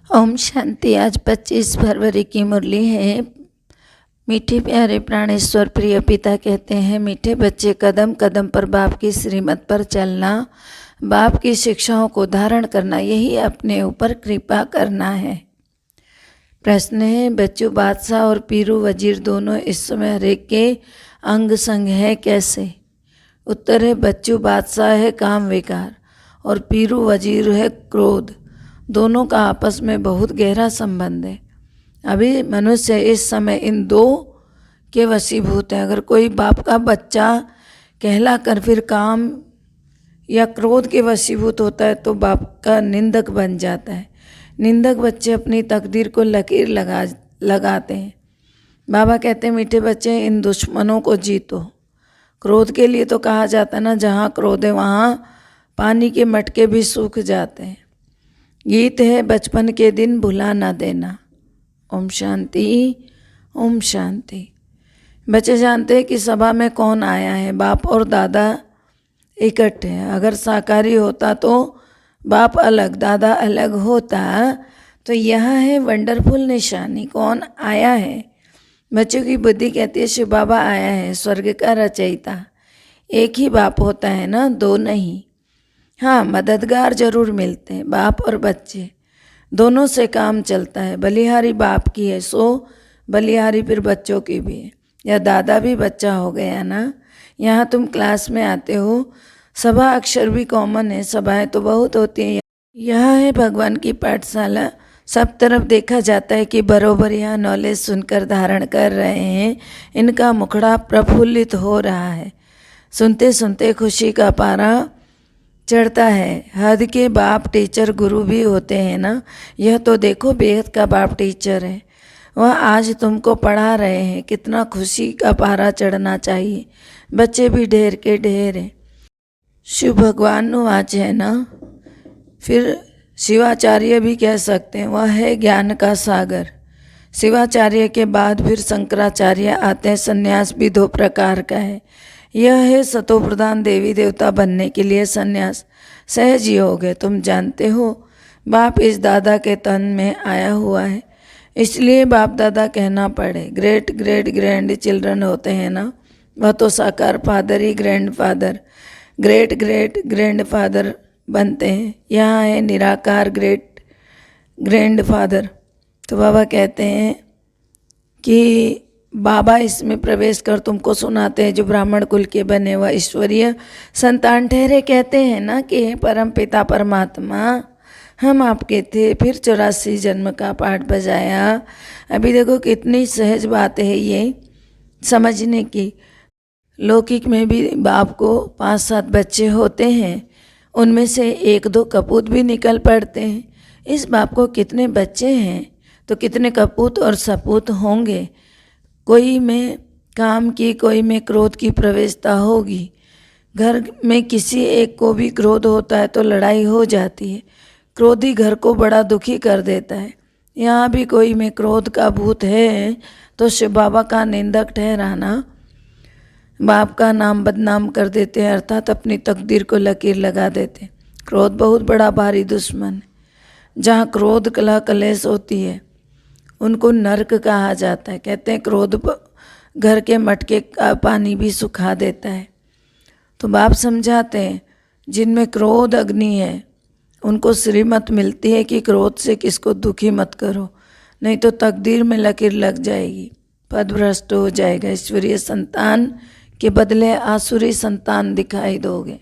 ओम शांति। आज 25 फरवरी की मुरली है। मीठे प्यारे प्राणेश्वर प्रिय पिता कहते हैं, मीठे बच्चे कदम कदम पर बाप की श्रीमत पर चलना, बाप की शिक्षाओं को धारण करना, यही अपने ऊपर कृपा करना है। प्रश्न है, बच्चू बादशाह और पीरू वजीर दोनों इस समय हरेक के अंग संग है, कैसे? उत्तर है, बच्चू बादशाह है काम विकार और पीरू वजीर है क्रोध। दोनों का आपस में बहुत गहरा संबंध है। अभी मनुष्य इस समय इन दो के वशीभूत है। अगर कोई बाप का बच्चा कहलाकर फिर काम या क्रोध के वशीभूत होता है तो बाप का निंदक बन जाता है। निंदक बच्चे अपनी तकदीर को लकीर लगाते हैं। बाबा कहते हैं, मीठे बच्चे इन दुश्मनों को जीतो। क्रोध के लिए तो कहा जाता है ना, जहाँ क्रोध है वहाँ पानी के मटके भी सूख जाते हैं। गीत है, बचपन के दिन भुला ना देना। ओम शांति, ओम शांति। बच्चे जानते हैं कि सभा में कौन आया है। बाप और दादा इकट्ठे हैं। अगर साकारी होता तो बाप अलग दादा अलग होता, तो यह है वंडरफुल निशानी। कौन आया है? बच्चों की बुद्धि कहती है शिव बाबा आया है, स्वर्ग का रचयिता। एक ही बाप होता है ना, दो नहीं। हाँ, मददगार जरूर मिलते हैं, बाप और बच्चे दोनों से काम चलता है। बलिहारी बाप की है, सो बलिहारी फिर बच्चों की भी है। या दादा भी बच्चा हो गया ना। यहाँ तुम क्लास में आते हो, सभा अक्षर भी कॉमन है, सभाएं तो बहुत होती हैं। यह है भगवान की पाठशाला। सब तरफ देखा जाता है कि बरोबर यहाँ नॉलेज सुनकर धारण कर रहे हैं। इनका मुखड़ा प्रफुल्लित हो रहा है। सुनते सुनते खुशी का पारा चढ़ता है। हद के बाप टीचर गुरु भी होते हैं ना। यह तो देखो, बेहद का बाप टीचर है, वह आज तुमको पढ़ा रहे हैं। कितना खुशी का पारा चढ़ना चाहिए। बच्चे भी ढेर के ढेर हैं। शिव भगवान वाच है ना। फिर शिवाचार्य भी कह सकते हैं, वह है ज्ञान का सागर। शिवाचार्य के बाद फिर शंकराचार्य आते हैं। संन्यास भी दो प्रकार का है। यह है सतो प्रधान देवी देवता बनने के लिए संन्यास। सहज योग है। तुम जानते हो, बाप इस दादा के तन में आया हुआ है, इसलिए बाप दादा कहना पड़े। ग्रेट ग्रेट ग्रैंड चिल्ड्रन होते हैं ना, वह तो साकार फादर ही grandfather, great great grandfather बनते हैं। यहाँ है निराकार ग्रेट ग्रैंड फादर। तो बाबा कहते हैं कि बाबा इसमें प्रवेश कर तुमको सुनाते हैं। जो ब्राह्मण कुल के बने वह ईश्वरीय संतान ठहरे। कहते हैं ना कि हे परम पिता परमात्मा, हम आपके थे, फिर 84 जन्म का पाठ बजाया। अभी देखो कितनी सहज बात है ये समझने की। लौकिक में भी बाप को 5-7 बच्चे होते हैं, उनमें से 1-2 कपूत भी निकल पड़ते हैं। इस बाप को कितने बच्चे हैं तो कितने कपूत और सपूत होंगे। कोई में काम की, कोई में क्रोध की प्रवेशता होगी। घर में किसी एक को भी क्रोध होता है तो लड़ाई हो जाती है। क्रोधी घर को बड़ा दुखी कर देता है। यहाँ भी कोई में क्रोध का भूत है तो शिव बाबा का निंदक ठहराना, बाप का नाम बदनाम कर देते हैं, अर्थात अपनी तकदीर को लकीर लगा देते हैं। क्रोध बहुत बड़ा भारी दुश्मन है। जहाँ क्रोध कलह कलेश होती है उनको नरक कहा जाता है। कहते हैं क्रोध घर के मटके का पानी भी सुखा देता है। तो बाप समझाते हैं, जिनमें क्रोध अग्नि है उनको श्रीमत मिलती है कि क्रोध से किसको दुखी मत करो, नहीं तो तकदीर में लकीर लग जाएगी, पद भ्रष्ट हो जाएगा। ईश्वरीय संतान के बदले आसुरी संतान दिखाई दोगे।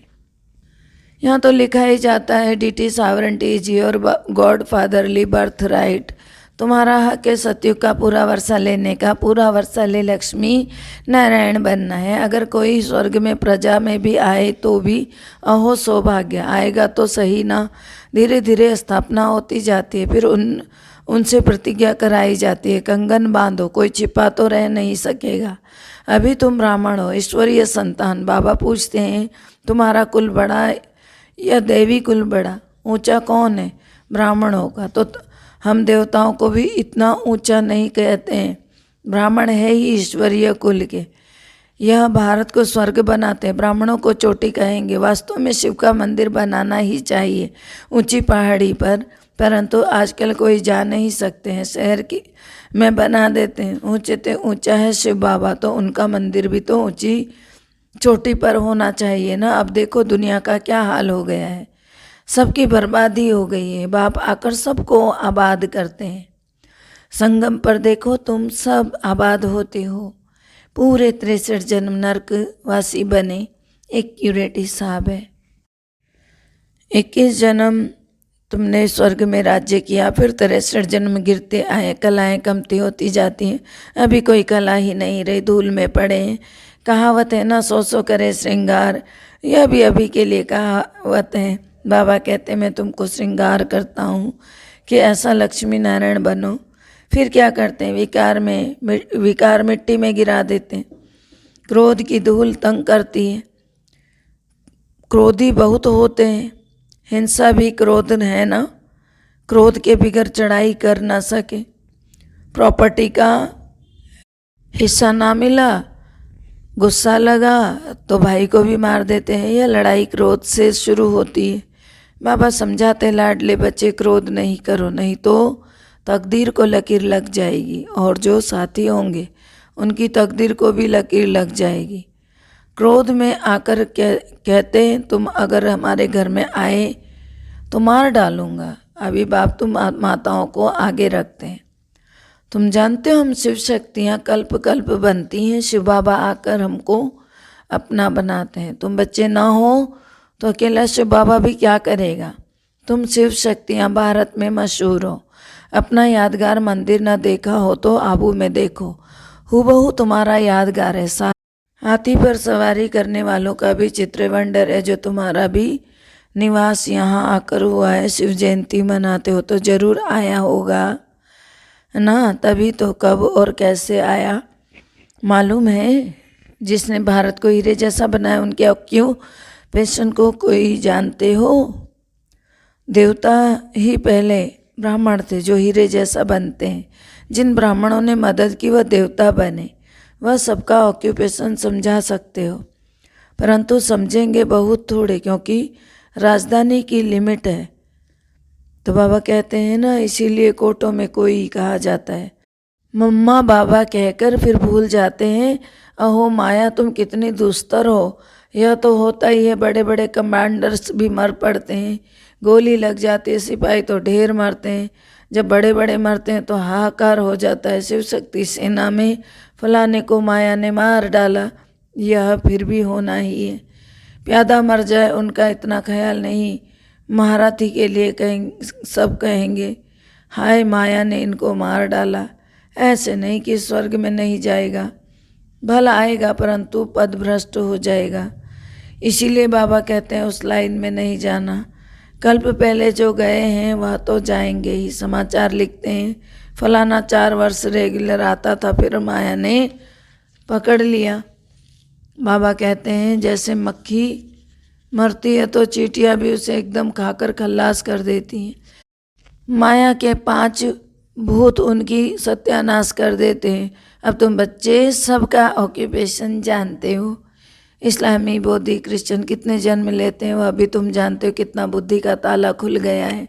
यहाँ तो लिखा ही जाता है, डीटी sovereignty is your god fatherly birthright. तुम्हारा हक है सतयुग का पूरा वर्षा लेने का। पूरा वर्षा ले लक्ष्मी नारायण बनना है। अगर कोई स्वर्ग में प्रजा में भी आए तो भी अहो सौभाग्य। आएगा तो सही ना, धीरे धीरे स्थापना होती जाती है। फिर उनसे प्रतिज्ञा कराई जाती है, कंगन बांधो, कोई छिपा तो रह नहीं सकेगा। अभी तुम ब्राह्मण हो, ईश्वरीय संतान। बाबा पूछते हैं, तुम्हारा कुल बड़ा या देवी कुल बड़ा? ऊंचा कौन है? ब्राह्मणों का। तो हम देवताओं को भी इतना ऊंचा नहीं कहते हैं। ब्राह्मण है ही ईश्वरीय कुल के। यह भारत को स्वर्ग बनाते हैं, ब्राह्मणों को चोटी कहेंगे। वास्तव में शिव का मंदिर बनाना ही चाहिए ऊंची पहाड़ी पर, परंतु आजकल कोई जा नहीं सकते हैं, शहर की में बना देते हैं। ऊंचे ते ऊंचा है शिव बाबा, तो उनका मंदिर भी तो ऊंची चोटी पर होना चाहिए ना। अब देखो दुनिया का क्या हाल हो गया है, सबकी बर्बादी हो गई है। बाप आकर सबको आबाद करते हैं। संगम पर देखो तुम सब आबाद होते हो। पूरे 63 जन्म नरकवासी बने, एक क्यूरेटी साहब है। 21 जन्म तुमने स्वर्ग में राज्य किया, फिर 63 जन्म गिरते आए, कलाएं कमती होती जाती हैं। अभी कोई कला ही नहीं रही, धूल में पड़े हैं। कहावत है ना, सौ करे श्रृंगार, यह भी अभी के लिए कहावत है। बाबा कहते मैं तुमको श्रृंगार करता हूँ कि ऐसा लक्ष्मी नारायण बनो। फिर क्या करते हैं, विकार मिट्टी में गिरा देते हैं। क्रोध की धूल तंग करती है, क्रोधी बहुत होते हैं। हिंसा भी क्रोध है ना, क्रोध के बिगर चढ़ाई कर ना सके। प्रॉपर्टी का हिस्सा ना मिला, गुस्सा लगा तो भाई को भी मार देते हैं। यह लड़ाई क्रोध से शुरू होती है। बाबा समझाते लाडले बच्चे, क्रोध नहीं करो, नहीं तो तकदीर को लकीर लग जाएगी, और जो साथी होंगे उनकी तकदीर को भी लकीर लग जाएगी। क्रोध में आकर कहते हैं तुम अगर हमारे घर में आए तो मार डालूंगा। अभी बाप तुम माताओं को आगे रखते हैं। तुम जानते हो हम शिव शक्तियाँ कल्प कल्प बनती हैं। शिव बाबा आकर हमको अपना बनाते हैं। तुम बच्चे ना हो तो अकेला शिव बाबा भी क्या करेगा। तुम शिव शक्तियाँ भारत में मशहूर हो। अपना यादगार मंदिर ना देखा हो तो आबू में देखो, हूबहू तुम्हारा यादगार है। हाथी पर सवारी करने वालों का भी चित्र वंडर है, जो तुम्हारा भी निवास यहाँ आकर हुआ है। शिव जयंती मनाते हो तो जरूर आया होगा ना, तभी तो कब और कैसे आया मालूम है। जिसने भारत को हीरे जैसा बनाया उनके ऑक्यूपेशन को कोई जानते हो। देवता ही पहले ब्राह्मण थे जो हीरे जैसा बनते हैं। जिन ब्राह्मणों ने मदद की वह देवता बने। वह सबका ऑक्यूपेशन समझा सकते हो, परंतु समझेंगे बहुत थोड़े, क्योंकि राजधानी की लिमिट है। तो बाबा कहते हैं ना, इसीलिए कोटों में कोई कहा जाता है। मम्मा बाबा कहकर फिर भूल जाते हैं, अहो माया तुम कितनी दुस्तर हो। यह तो होता ही है, बड़े बड़े कमांडर्स भी मर पड़ते हैं, गोली लग जाती है, सिपाही तो ढेर मरते हैं। जब बड़े बड़े मरते हैं तो हाहाकार हो जाता है। शिव शक्ति सेना में फलाने को माया ने मार डाला, यह फिर भी होना ही है। प्यादा मर जाए उनका इतना ख्याल नहीं, महारथी के लिए सब कहेंगे हाय माया ने इनको मार डाला। ऐसे नहीं कि स्वर्ग में नहीं जाएगा, भला आएगा परंतु पद भ्रष्ट हो जाएगा। इसीलिए बाबा कहते हैं उस लाइन में नहीं जाना। कल्प पहले जो गए हैं वह तो जाएंगे ही। समाचार लिखते हैं फलाना 4 वर्ष रेगुलर आता था, फिर माया ने पकड़ लिया। बाबा कहते हैं जैसे मक्खी मरती है तो चींटियाँ भी उसे एकदम खाकर खल्लास कर देती हैं। माया के 5 भूत उनकी सत्यानाश कर देते हैं। अब तुम बच्चे सबका ऑक्यूपेशन जानते हो। इस्लामी, बौद्धिक, क्रिश्चियन कितने जन्म लेते हैं वह भी तुम जानते हो। कितना बुद्धि का ताला खुल गया है,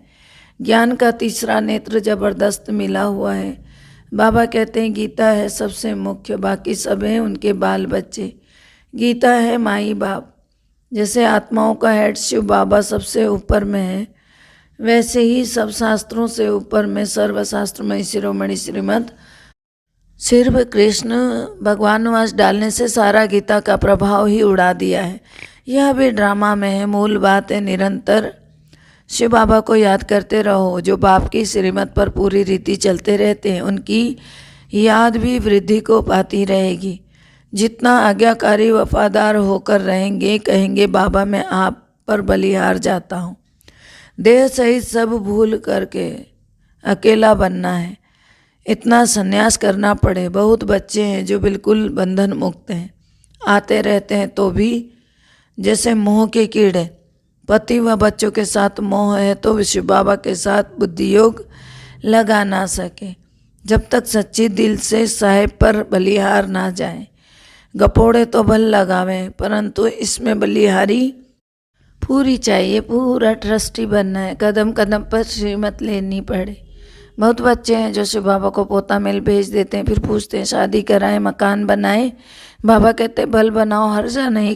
ज्ञान का तीसरा नेत्र जबरदस्त मिला हुआ है। बाबा कहते हैं गीता है सबसे मुख्य, बाकी सब हैं उनके बाल बच्चे। गीता है माई बाप। जैसे आत्माओं का हेड शिव बाबा सबसे ऊपर में है, वैसे ही सब शास्त्रों से ऊपर में सर्वशास्त्रमय शिरोमणि श्रीमद सिर्फ कृष्ण भगवानवास डालने से सारा गीता का प्रभाव ही उड़ा दिया है। यह भी ड्रामा में है। मूल बात है निरंतर शिव बाबा को याद करते रहो। जो बाप की श्रीमत पर पूरी रीति चलते रहते हैं उनकी याद भी वृद्धि को पाती रहेगी। जितना आज्ञाकारी वफादार होकर रहेंगे, कहेंगे बाबा मैं आप पर बलिहार जाता हूँ। देह सहित सब भूल करके अकेला बनना है, इतना संन्यास करना पड़े। बहुत बच्चे हैं जो बिल्कुल बंधन मुक्त हैं, आते रहते हैं तो भी जैसे मोह के कीड़े। पति व बच्चों के साथ मोह है तो शिव बाबा के साथ बुद्धि योग लगा ना सके। जब तक सच्ची दिल से साहेब पर बलिहार ना जाए। गपोड़े तो भल लगावें, परंतु इसमें बलिहारी पूरी चाहिए, पूरा ट्रस्टी बनना है, कदम कदम पर श्रीमत लेनी पड़े। बहुत बच्चे हैं जो शिव बाबा को पोता मेल भेज देते हैं, फिर पूछते हैं शादी कराएं, मकान बनाएं। बाबा कहते हैं भल बनाओ, हर्जा नहीं,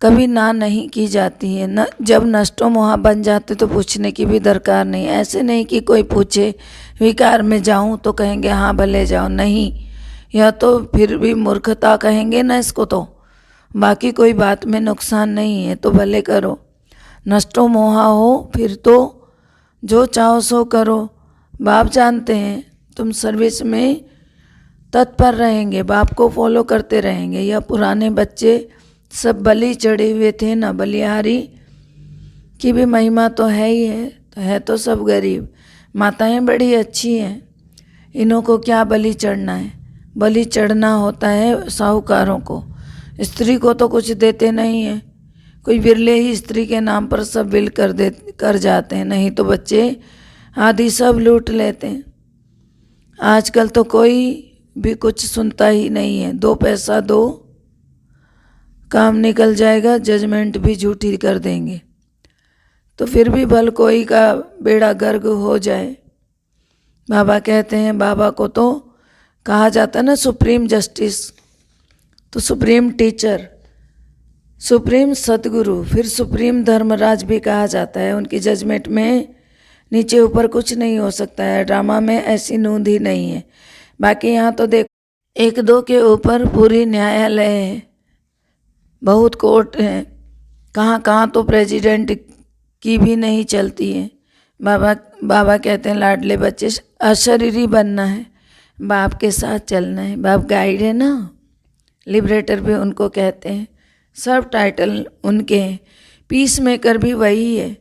कभी ना नहीं की जाती है। न जब नष्टो मोहा बन जाते तो पूछने की भी दरकार नहीं। ऐसे नहीं कि कोई पूछे विकार में जाऊं तो कहेंगे हाँ भले जाओ, नहीं, यह तो फिर भी मूर्खता कहेंगे ना इसको। तो बाकी कोई बात में नुकसान नहीं है तो भले करो। नष्टो मोहा हो फिर तो जो चाहो सो करो। बाप जानते हैं तुम सर्विस में तत्पर रहेंगे, बाप को फॉलो करते रहेंगे। यह पुराने बच्चे सब बलि चढ़े हुए थे ना, बलिहारी की भी महिमा तो है ही है, तो सब गरीब। माताएं बड़ी अच्छी हैं, इन्हों को क्या बलि चढ़ना है। बलि चढ़ना होता है साहूकारों को, स्त्री को तो कुछ देते नहीं है। कोई बिरले ही स्त्री के नाम पर सब बिल कर जाते हैं, नहीं तो बच्चे आदि सब लूट लेते हैं। आजकल तो कोई भी कुछ सुनता ही नहीं है। 2 पैसा दो, काम निकल जाएगा, जजमेंट भी झूठी कर देंगे। तो फिर भी भल कोई का बेड़ा गर्क हो जाए। बाबा कहते हैं, बाबा को तो कहा जाता है ना सुप्रीम जस्टिस, तो सुप्रीम टीचर, सुप्रीम सतगुरु, फिर सुप्रीम धर्मराज भी कहा जाता है। उनकी जजमेंट में नीचे ऊपर कुछ नहीं हो सकता है। ड्रामा में ऐसी नूंद ही नहीं है। बाकी यहाँ तो देखो 1-2 के ऊपर पूरी न्यायालय है, बहुत कोर्ट है, कहाँ कहाँ तो प्रेसिडेंट की भी नहीं चलती है। बाबा कहते हैं लाडले बच्चे अशरीरी बनना है, बाप के साथ चलना है। बाप गाइड है ना, लिबरेटर भी उनको कहते हैं, सब टाइटल उनके हैं। पीस मेकर भी वही है।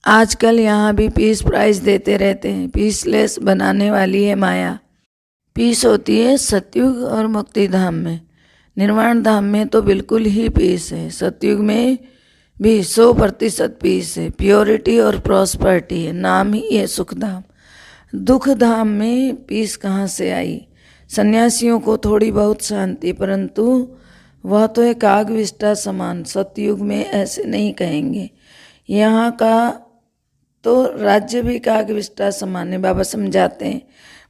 आजकल यहाँ भी पीस प्राइज देते रहते हैं। पीसलेस बनाने वाली है माया। पीस होती है सतयुग और मुक्ति धाम में, निर्वाण धाम में तो बिल्कुल ही पीस है। सतयुग में भी 100% पीस है, प्योरिटी और प्रॉस्पर्टी है, नाम ही है सुख धाम। दुख धाम में पीस कहाँ से आई। सन्यासियों को थोड़ी बहुत शांति, परंतु वह तो एक आग विष्टा समान। सतयुग में ऐसे नहीं कहेंगे। यहाँ का तो राज्य भी काग विष्टा समान है। बाबा समझाते हैं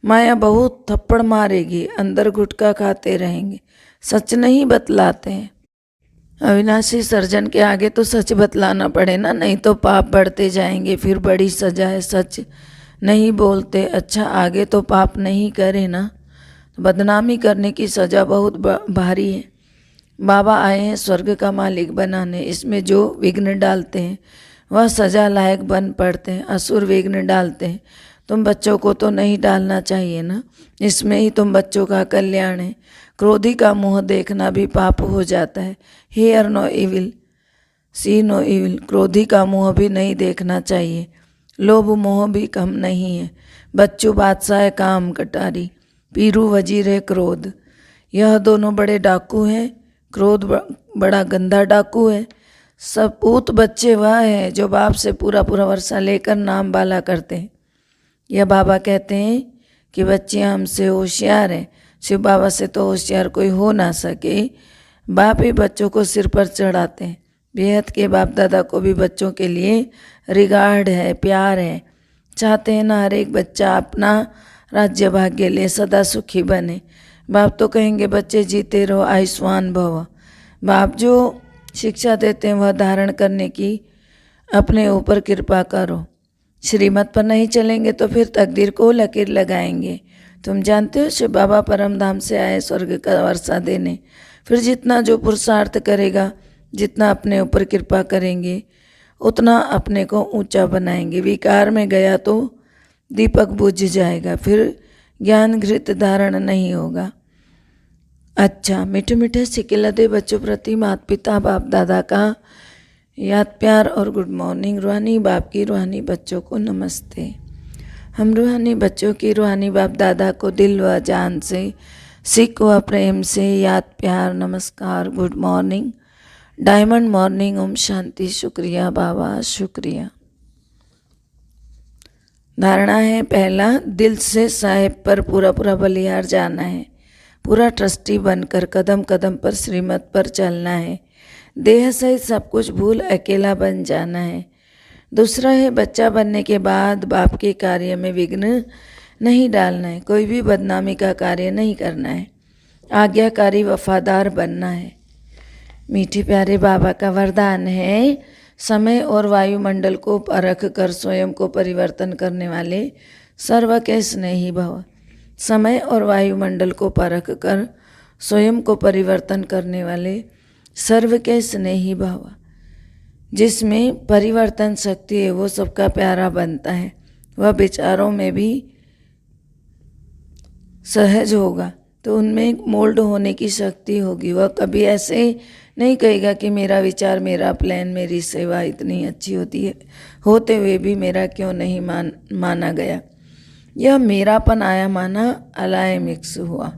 माया बहुत थप्पड़ मारेगी, अंदर गुटखा खाते रहेंगे, सच नहीं बतलाते हैं। अविनाशी सर्जन के आगे तो सच बतलाना पड़े ना, नहीं तो पाप बढ़ते जाएंगे, फिर बड़ी सजा है। सच नहीं बोलते, अच्छा आगे तो पाप नहीं करे ना, बदनामी करने की सजा बहुत भारी है। बाबा आए हैं स्वर्ग का मालिक बनाने, इसमें जो विघ्न डालते हैं वह सजा लायक बन पड़ते हैं। असुर विघ्न डालते हैं, तुम बच्चों को तो नहीं डालना चाहिए ना, इसमें ही तुम बच्चों का कल्याण है। क्रोधी का मुँह देखना भी पाप हो जाता है। Hear no evil, see no evil, क्रोधी का मुँह भी नहीं देखना चाहिए। लोभ मोह भी कम नहीं है। बच्चू बादशाह काम कटारी, पीरू वजीर है क्रोध। यह दोनों बड़े डाकू हैं। क्रोध बड़ा गंदा डाकू है। सपूत बच्चे वह है जो बाप से पूरा वर्षा लेकर नाम बाला करते हैं। यह बाबा कहते हैं कि बच्चे हमसे होशियार हैं। शिव बाबा से तो होशियार कोई हो ना सके। बाप ही बच्चों को सिर पर चढ़ाते हैं। बेहद के बाप दादा को भी बच्चों के लिए रिगार्ड है, प्यार है। चाहते हैं ना हर एक बच्चा अपना राज्य भाग्य ले, सदा सुखी बने। बाप तो कहेंगे बच्चे जीते रहो, आयुष्मान भव। बाप जो शिक्षा देते हैं वह धारण करने की अपने ऊपर कृपा करो। श्रीमत पर नहीं चलेंगे तो फिर तकदीर को लकीर लगाएंगे। तुम जानते हो शिव बाबा परम धाम से आए स्वर्ग का वर्षा देने। फिर जितना जो पुरुषार्थ करेगा, जितना अपने ऊपर कृपा करेंगे, उतना अपने को ऊंचा बनाएंगे। विकार में गया तो दीपक बुझ जाएगा, फिर ज्ञान घृत धारण नहीं होगा। अच्छा, मीठे मीठे सिकिलते बच्चों प्रति माता पिता बाप दादा का याद प्यार और गुड मॉर्निंग। रूहानी बाप की रूहानी बच्चों को नमस्ते। हम रूहानी बच्चों की रूहानी बाप दादा को दिल व जान से, सिक व प्रेम से याद प्यार, नमस्कार, good morning, diamond morning, Om Shanti, शुक्रिया बाबा, शुक्रिया। धारणा है पहला, दिल से साहेब पर पूरा बलिहार जाना है। पूरा ट्रस्टी बनकर कदम कदम पर श्रीमत पर चलना है। देह सहित सब कुछ भूल अकेला बन जाना है। दूसरा है बच्चा बनने के बाद बाप के कार्य में विघ्न नहीं डालना है, कोई भी बदनामी का कार्य नहीं करना है, आज्ञाकारी वफादार बनना है। मीठे प्यारे बाबा का वरदान है, समय और वायुमंडल को परख कर स्वयं को परिवर्तन करने वाले सर्व के स्नेही भव। समय और वायुमंडल को परख कर स्वयं को परिवर्तन करने वाले सर्व के स्नेही भव। जिसमें परिवर्तन शक्ति है वो सबका प्यारा बनता है, वह विचारों में भी सहज होगा, तो उनमें मोल्ड होने की शक्ति होगी। वह कभी ऐसे नहीं कहेगा कि मेरा विचार, मेरा प्लान, मेरी सेवा इतनी अच्छी होती है, होते हुए भी मेरा क्यों नहीं माना गया। यह मेरापन आया माना अलाय मिक्स हुआ।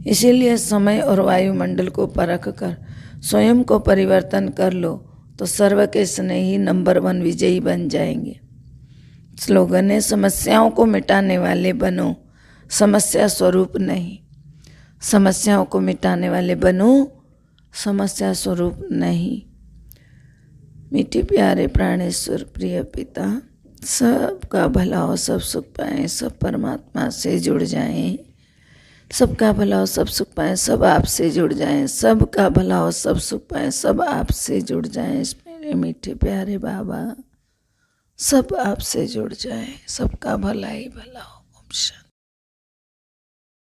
इसीलिए समय और वायुमंडल को परख कर स्वयं को परिवर्तन कर लो तो सर्व के स्नेही नंबर 1 विजयी बन जाएंगे। स्लोगन है, समस्याओं को मिटाने वाले बनो, समस्या स्वरूप नहीं। समस्याओं को मिटाने वाले बनो, समस्या स्वरूप नहीं। मीठे प्यारे प्राणेश्वर प्रिय पिता, सबका भला हो, सब सुख पाएं, सब परमात्मा से जुड़ जाएं। सबका भला हो, सब सुख पाएं, सब आपसे जुड़ जाएं। सबका भला हो, सब सुख पाएं, सब आपसे जुड़ जाएं। मेरे मीठे प्यारे बाबा, सब आपसे जुड़ जाएं। सबका भला ही भला हो। ओम शांति।